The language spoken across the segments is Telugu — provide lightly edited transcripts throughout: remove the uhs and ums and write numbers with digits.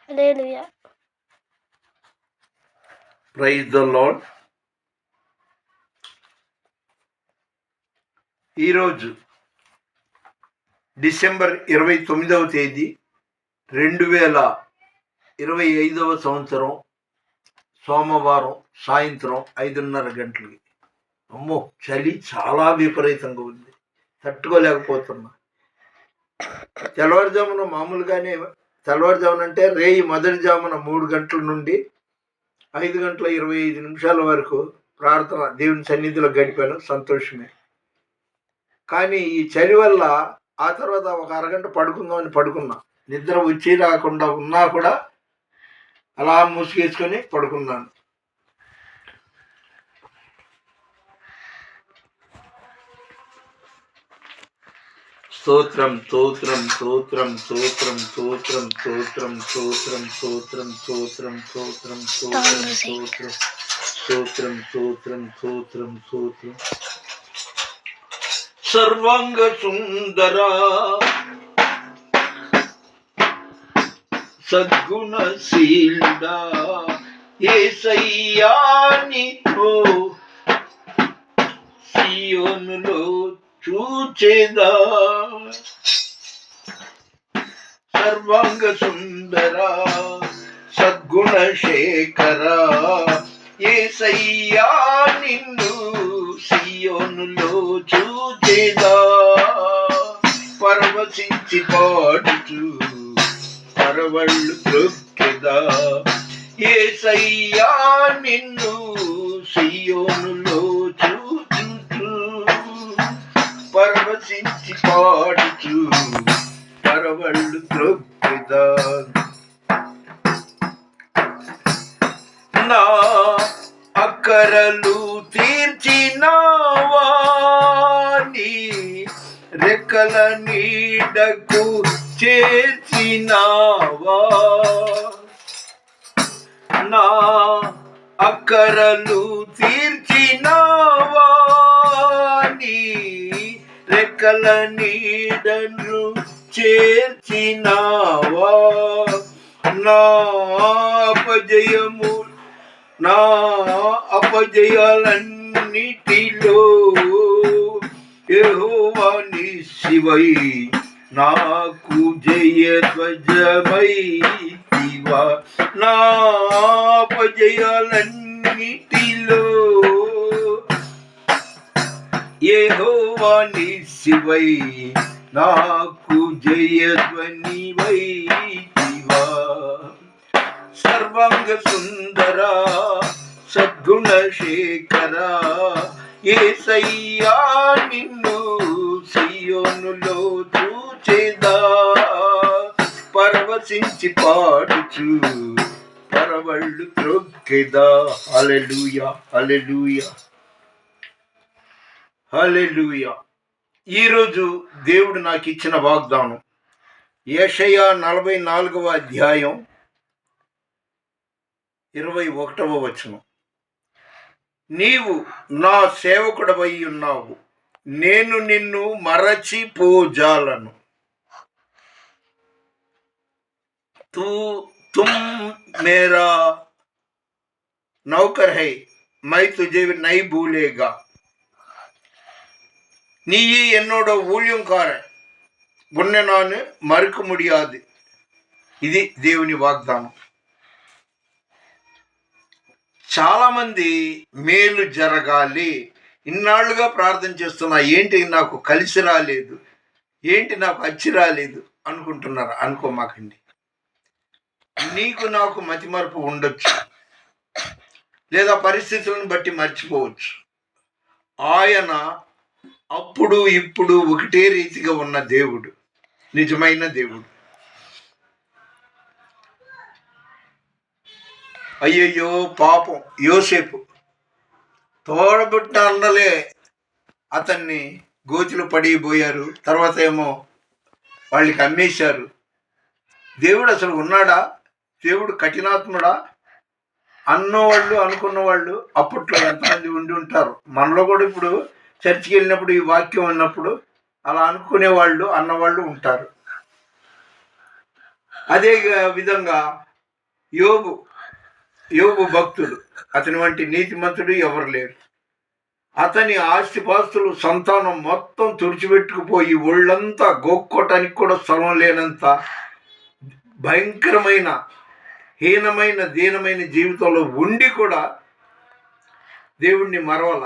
హల్లెలూయా. Praise the lord. ఈరోజు డిసెంబర్ 29వ తేదీ 2025 సంవత్సరం సోమవారం సాయంత్రం 5:30 గంటలకి. అమ్మో, చలి చాలా విపరీతంగా ఉంది, తట్టుకోలేకపోతున్నా. తెల్లవారుజామున మామూలుగానే, తెల్లవారుజామున అంటే రేయి మొదటి జామున 3 గంటల నుండి 5 గంటల 25 నిమిషాల వరకు ప్రార్థన దేవుని సన్నిధిలో గడిపాను, సంతోషమే. కానీ ఈ చలి వల్ల ఆ తర్వాత ఒక అరగంట పడుకుందామని పడుకున్నా. నిద్ర వచ్చి రాకుండా ఉన్నా కూడా అలా మూసుకేసుకొని పడుకున్నాను. స్తోత్రం స్తోత్రం స్తోత్రం స్తోత్రం స్తోత్రం స్తోత్రం స్తోత్రం స్తోత్రం స్తోత్రం స్తోత్రం స్తోత్రం స్తోత్రం స్తోత్రం స్తోత్రం స్తోత్రం స్తోత్రం. సర్వాంగ సుందరా సద్గుణశీలుడా యేసయ్యా నీతో సియోనులో చూచేదా. సర్వాంగ సుందరా సద్గుణశేఖరా యేసయ్యా నిన్ను సియోనులో చూచేదా. పరవశించి పాడుచు పరవళ్ళు త్రొక్కెదా. యేసయ్యా నిన్ను సియోనులో చూచుచు పరవశించి పాడుచు పరవళ్ళు త్రొక్కెదా. నా అక్కరలు తీర్చినావా, నీ రెక్కల నీడకు చేర్చినావా. నా అక్కరలు తీర్చినావా, నీ రెక్కల నీడను చేర్చినావా. నా అపజయాలన్నిటిలో యెహోవా నిస్సివై నాకు జయధ్వజమైతివా. నా అపజయాలన్నిటిలో యెహోవా నిస్సివై నాకు జయధ్వనివైతివా. సర్వాంగ సుందరా సద్గుణశేఖరా యేసయ్యా నిన్ను సియోనులో చూచేదా. పరవశించి పాడుచు పరవళ్ళు త్రొక్కెదా. హల్లెలూయా హల్లెలూయా హల్లెలూయా. ఈరోజు దేవుడు నాకు ఇచ్చిన వాగ్దానం యెషయా 44వ అధ్యాయం 21వ వచనం. నీవు నా సేవకుడవై ఉన్నావు, నేను నిన్ను మరచిపోజాలను. तुम मेरा नौकर है, मैं तुझे नहीं भूलेगा. நீ என்னோட ஊழியக்காரன், உன்னை நான் மறுக்க முடியாது. ఇది దేవుని వాగ్దానం. చాలామంది మేలు జరగాలి, ఇన్నాళ్ళుగా ప్రార్థన చేస్తున్నా, ఏంటి నాకు కలిసి రాలేదు, ఏంటి నాకు అచ్చి రాలేదు అనుకుంటున్నారు. అనుకోమాకండి. నీకు నాకు మతిమరుపు ఉండొచ్చు, లేదా పరిస్థితులను బట్టి మర్చిపోవచ్చు. ఆయన అప్పుడు ఇప్పుడు ఒకటే రీతిగా ఉన్న దేవుడు, నిజమైన దేవుడు. అయ్యయ్యో పాపం, యోసేపు తోడబుట్టిన అన్నలే అతన్ని గోతిలో పడిపోయారు, తర్వాత ఏమో వాళ్ళకి అమ్మేశారు. దేవుడు అసలు ఉన్నాడా? దేవుడు కఠినాత్ముడా? అన్నవాళ్ళు అనుకున్న వాళ్ళు అప్పట్లో ఎంతమంది ఉండి ఉంటారు. మనలో కూడా ఇప్పుడు చర్చికి వెళ్ళినప్పుడు ఈ వాక్యం ఉన్నప్పుడు అలా అనుకునేవాళ్ళు అన్నవాళ్ళు ఉంటారు. అదే విధంగా యోబు యోబు భక్తుడు, అతని వంటి నీతిమంతుడు ఎవరు లేరు. అతని ఆస్తిపాస్తులు సంతానం మొత్తం తుడిచిపెట్టుకుపోయి ఒళ్ళంతా గోక్కోటానికి కూడా స్థలం లేనంత భయంకరమైన హీనమైన దీనమైన జీవితంలో ఉండి కూడా దేవుణ్ణి మరవల.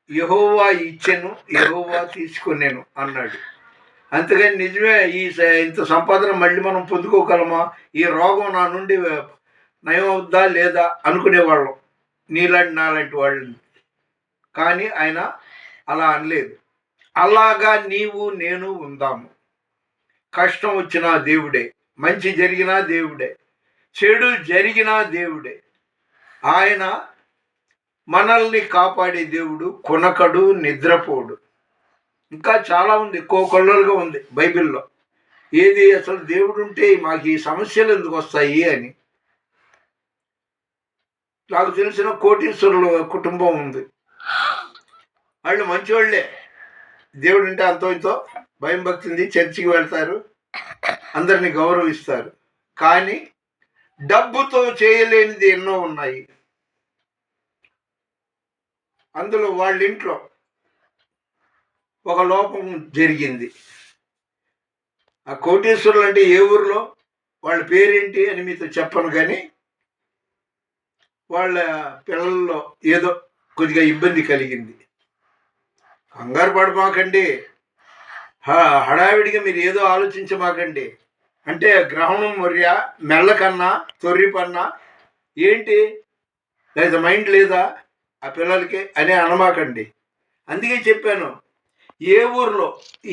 యెహోవా ఇచ్చెను, యెహోవా తీసుకునేను అన్నాడు. అంతేగాని నిజమే ఇంత సంపాదన మళ్ళీ మనం పొందుకోగలమా, ఈ రోగం నా నుండి నయం అవుద్దా లేదా అనుకునేవాళ్ళం, నాలాంటి వాళ్ళని. కానీ ఆయన అలా అనలేదు. అలాగా నీవు నేను ఉందాము. కష్టం వచ్చినా దేవుడే, మంచి జరిగినా దేవుడే, చెడు జరిగినా దేవుడే. ఆయన మనల్ని కాపాడే దేవుడు, కొనకడు, నిద్రపోడు. ఇంకా చాలా ఉంది, కోకొల్లలుగా ఉంది బైబిల్లో. ఏది అసలు దేవుడు ఉంటే మాకు ఈ సమస్యలు ఎందుకు వస్తాయి అని. నాకు తెలిసిన కోటీశ్వరుల కుటుంబం ఉంది. వాళ్ళు మంచివాళ్లే, దేవుడు అంటే అంతో ఇంతో భయం భక్తి ఉంది, చర్చికి వెళ్తారు, అందరినీ గౌరవిస్తారు. కానీ డబ్బుతో చేయలేనిది ఎన్నో ఉన్నాయి. అందులో వాళ్ళ ఇంట్లో ఒక లోపం జరిగింది. ఆ కోటీశ్వరులు అంటే ఏ ఊరిలో, వాళ్ళ పేరేంటి అని మీతో చెప్పను, కానీ వాళ్ళ పిల్లల్లో ఏదో కొద్దిగా ఇబ్బంది కలిగింది. కంగారు పడమాకండి, హడావిడిగా మీరు ఏదో ఆలోచించమాకండి. అంటే గ్రహణం మొర్య, మెల్లకన్నా, తొర్రిపన్నా ఏంటి, లేదా మైండ్ లేదా ఆ పిల్లలకి అని అనమాకండి. అందుకే చెప్పాను, ఏ ఊర్లో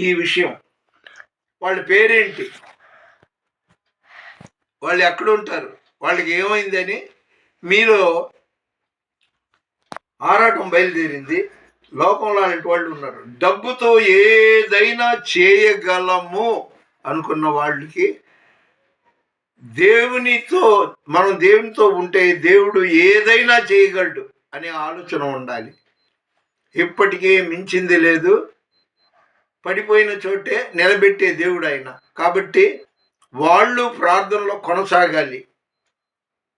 ఈ విషయం, వాళ్ళ పేరేంటి, వాళ్ళు ఎక్కడ ఉంటారు, వాళ్ళకి ఏమైందని మీలో ఆరాటం బయలుదేరింది. లోకంలో అలాంటి వాళ్ళు ఉన్నారు. డబ్బుతో ఏదైనా చేయగలము అనుకున్న వాళ్ళకి మనం దేవునితో ఉంటే దేవుడు ఏదైనా చేయగలడు అనే ఆలోచన ఉండాలి. ఇప్పటికే మించింది లేదు, పడిపోయిన చోటే నిలబెట్టే దేవుడు ఆయన. కాబట్టి వాళ్ళు ప్రార్థనలో కొనసాగాలి,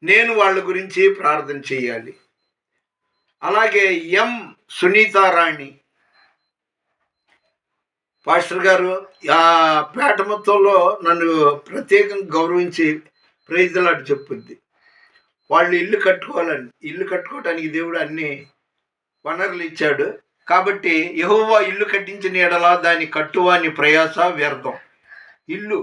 నేను వాళ్ళ గురించి ప్రార్థన చేయాలి. అలాగే సునీతారాణి పాస్టర్ గారు ఆ పేట మొత్తంలో నన్ను ప్రత్యేకంగా గౌరవించి ప్రైజ్లాట చెప్పుద్ది. వాళ్ళు ఇల్లు కట్టుకోవటానికి దేవుడు అన్ని వనరులు ఇచ్చాడు. కాబట్టి యెహోవా ఇల్లు కట్టించిన ఎడల దాని కట్టువాని ప్రయాస వ్యర్థం. ఇల్లు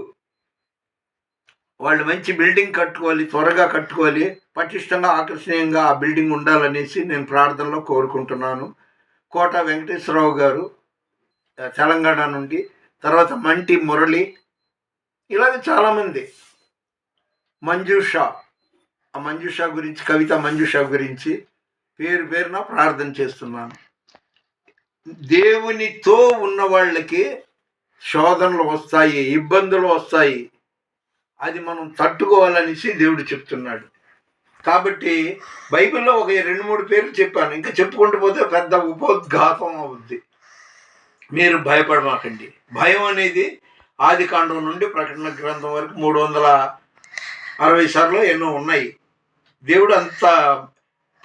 వాళ్ళు మంచి బిల్డింగ్ కట్టుకోవాలి, త్వరగా కట్టుకోవాలి, పటిష్టంగా ఆకర్షణీయంగా ఆ బిల్డింగ్ ఉండాలనేసి నేను ప్రార్థనలో కోరుకుంటున్నాను. కోట వెంకటేశ్వరరావు గారు తెలంగాణ నుండి, తర్వాత మంటి మురళి, ఇలాగ చాలామంది, మంజుషా గురించి, కవిత మంజుషా గురించి పేరున ప్రార్థన చేస్తున్నాను. దేవునితో ఉన్న వాళ్ళకి శోధనలు వస్తాయి, ఇబ్బందులు వస్తాయి, అది మనం తట్టుకోవాలనేసి దేవుడు చెప్తున్నాడు. కాబట్టి బైబిల్లో ఒక 2-3 పేర్లు చెప్పాను, ఇంకా చెప్పుకుంటూ పోతే పెద్ద ఉపోద్ఘాతం అవుద్ది. మీరు భయపడమాకండి. భయం అనేది ఆదికాండం నుండి ప్రకటన గ్రంథం వరకు 360 సార్లు ఎన్నో ఉన్నాయి. దేవుడు అంత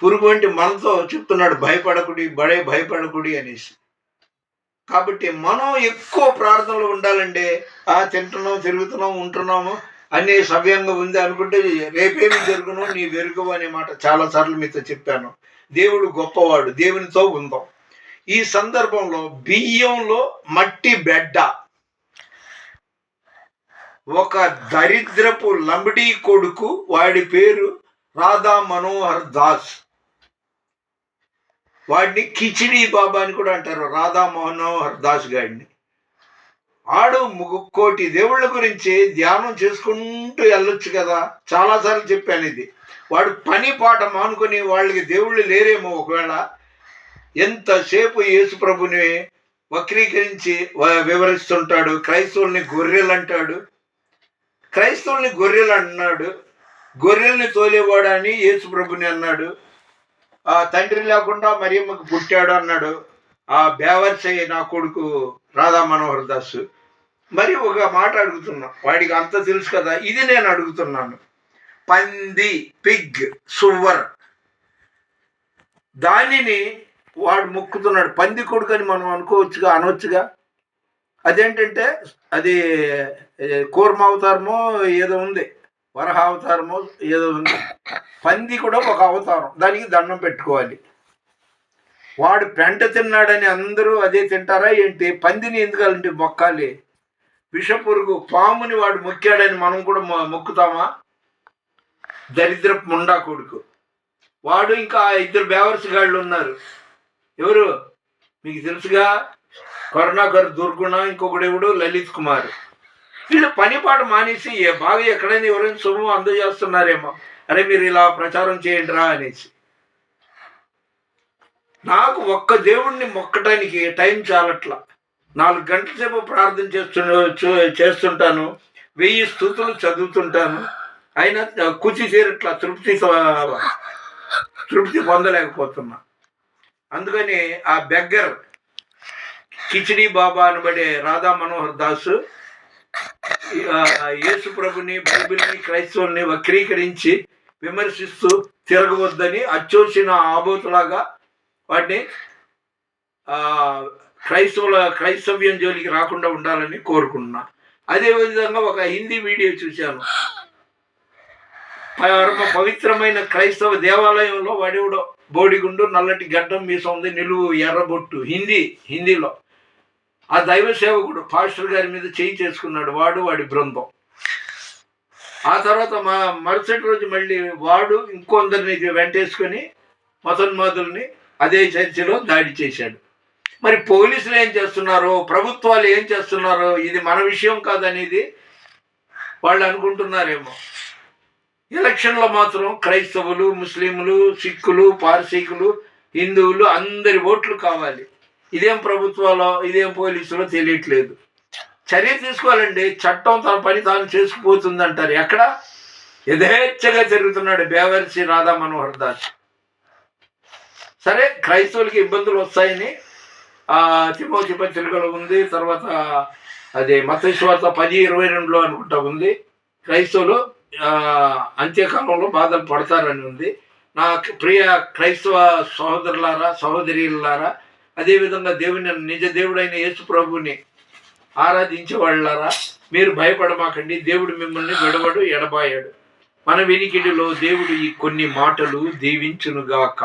పురుగు వంటి మనతో చెప్తున్నాడు, భయపడకుడి అనేసి. కాబట్టి మనం ఎక్కువ ప్రార్థనలు ఉండాలంటే తింటున్నాం, తిరుగుతున్నాం, ఉంటున్నాము అనే సవ్యంగా ఉంది అనుకుంటే రేపేమి జరుగునో నీ వెరుగు అనే మాట చాలాసార్లు మీతో చెప్పాను. దేవుడు గొప్పవాడు, దేవునితో ఉందాం. ఈ సందర్భంలో బియ్యంలో మట్టి బెడ్డ, ఒక దరిద్రపు లంబడి కొడుకు, వాడి పేరు రాధా మనోహర్ దాస్. వాడిని కిచిడి బాబా అని కూడా అంటారు, రాధా మనోహర్ దాస్ గాడిని. ఆడు 3 కోటి దేవుళ్ళ గురించి ధ్యానం చేసుకుంటూ వెళ్ళొచ్చు కదా, చాలాసార్లు చెప్పాను ఇది. వాడు పని పాట మానుకొని, వాళ్ళకి దేవుళ్ళు లేరేమో ఒకవేళ, ఎంతసేపు యేసు ప్రభుని వక్రీకరించి వివరిస్తుంటాడు. క్రైస్తవుల్ని గొర్రెలు అంటాడు, గొర్రెల్ని తోలేవాడని యేసు ప్రభుని అన్నాడు. తండ్రి లేకుండా మరియమ్మకు పుట్టాడు అన్నాడు. ఆ బేవర్సే నా కొడుకు రాధా మనోహర్ దాస్. మరి ఒక మాట అడుగుతున్నా, వాడికి అంత తెలుసు కదా, ఇది నేను అడుగుతున్నాను. పంది, పిగ్, సువర్, దానిని వాడు మొక్కుతున్నాడు. పంది కొడుకు అని మనం అనుకోవచ్చుగా, అనవచ్చుగా. అదేంటంటే అది కూర్మ అవతారమో ఏదో ఉంది, వరహ అవతారమో ఏదో ఉంది. పంది కూడా ఒక అవతారం, దానికి దండం పెట్టుకోవాలి. వాడు పెంట తిన్నాడని అందరూ అదే తింటారా ఏంటి? పందిని ఎందుకంటే మొక్కాలి? విషపురుగు, పాముని వాడు మొక్కాడని మనం కూడా మొక్కుతామా? దరిద్రపు ముండా కొడుకు వాడు. ఇంకా 2 బేవర్స్ గాళ్ళు ఉన్నారు. ఎవరు మీకు తెలుసుగా, కరుణాకర్ దుర్గుణ, ఇంకొకడెవడు లలిత్ కుమార్. వీళ్ళు పని పాట మానేసి బాగా ఎక్కడైనా ఎవరైనా సొమ్ము అందజేస్తున్నారేమో, అరే మీరు ఇలా ప్రచారం చేయండి రా అనేసి. నాకు ఒక్క దేవుణ్ణి మొక్కటానికి టైం చాలట్లా. 4 గంటల సేపు ప్రార్థన చేస్తుంటాను, 1000 స్తుతులు చదువుతుంటాను. అయినా కుచి తీరట్లా, తృప్తి పొందలేకపోతున్నా. అందుకని ఆ బెగ్గర్ కిచిడి బాబా అనబడే రాధా మనోహర్ దాసు యేసు ప్రభుని, బైబిల్ని, క్రైస్తవుల్ని వక్రీకరించి విమర్శిస్తూ తిరగవద్దని అచ్చోసిన ఆబోతులాగా వాటిని క్రైస్తవ్యం జోలికి రాకుండా ఉండాలని కోరుకుంటున్నా. అదేవిధంగా ఒక హిందీ వీడియో చూశాను. పవిత్రమైన క్రైస్తవ దేవాలయంలో వాడెవడో బోడిగుండు, నల్లటి గడ్డం, మీసం ఉంది, నిలువు ఎర్రబొట్టు, హిందీలో ఆ దైవ సేవకుడు పాస్టర్ గారి మీద చేయి చేసుకున్నాడు, వాడి బృందం. ఆ తర్వాత మరుసటి రోజు మళ్ళీ వాడు ఇంకొందరిని వెంటేసుకొని మతోన్మాదుల్ని అదే చర్చిలో దాడి చేశాడు. మరి పోలీసులు ఏం చేస్తున్నారో, ప్రభుత్వాలు ఏం చేస్తున్నారో, ఇది మన విషయం కాదనేది వాళ్ళు అనుకుంటున్నారేమో. ఎలక్షన్లో మాత్రం క్రైస్తవులు, ముస్లింలు, సిక్కులు, పార్సీకులు, హిందువులు అందరి ఓట్లు కావాలి. ఇదేం ప్రభుత్వాలో, ఇదేం పోలీసులో తెలియట్లేదు. చర్య తీసుకోవాలండి. చట్టం తన పని తాను చేసుకుపోతుంది అంటారు. ఎక్కడ యథేచ్ఛగా తిరుగుతున్నాడు బేవర్సి రాధా మనోహర్ దాస్. సరే, క్రైస్తవులకి ఇబ్బందులు వస్తాయని తిమోతి పత్రికలో ఉంది. తర్వాత అదే మత్తయి సువార్త 10:22 అనుకుంటా ఉంది. క్రైస్తవులు అంత్యకాలంలో బాధలు పడతారని ఉంది. నా ప్రియ క్రైస్తవ సహోదరులారా, సహోదరీలారా, అదేవిధంగా నిజ దేవుడైన యేసు ప్రభుని ఆరాధించే వాళ్ళారా, మీరు భయపడమాకండి. దేవుడు మిమ్మల్ని విడవడు, ఎడబాయాడు. మన వినికిడిలో దేవుడు ఈ కొన్ని మాటలు దీవించునుగాక.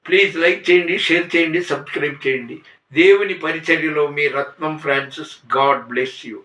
ప్లీజ్ లైక్ చేయండి, షేర్ చేయండి, సబ్స్క్రైబ్ చేయండి. దేవుని పరిచర్యలో మీ రత్నం ఫ్రాన్సిస్. God bless you.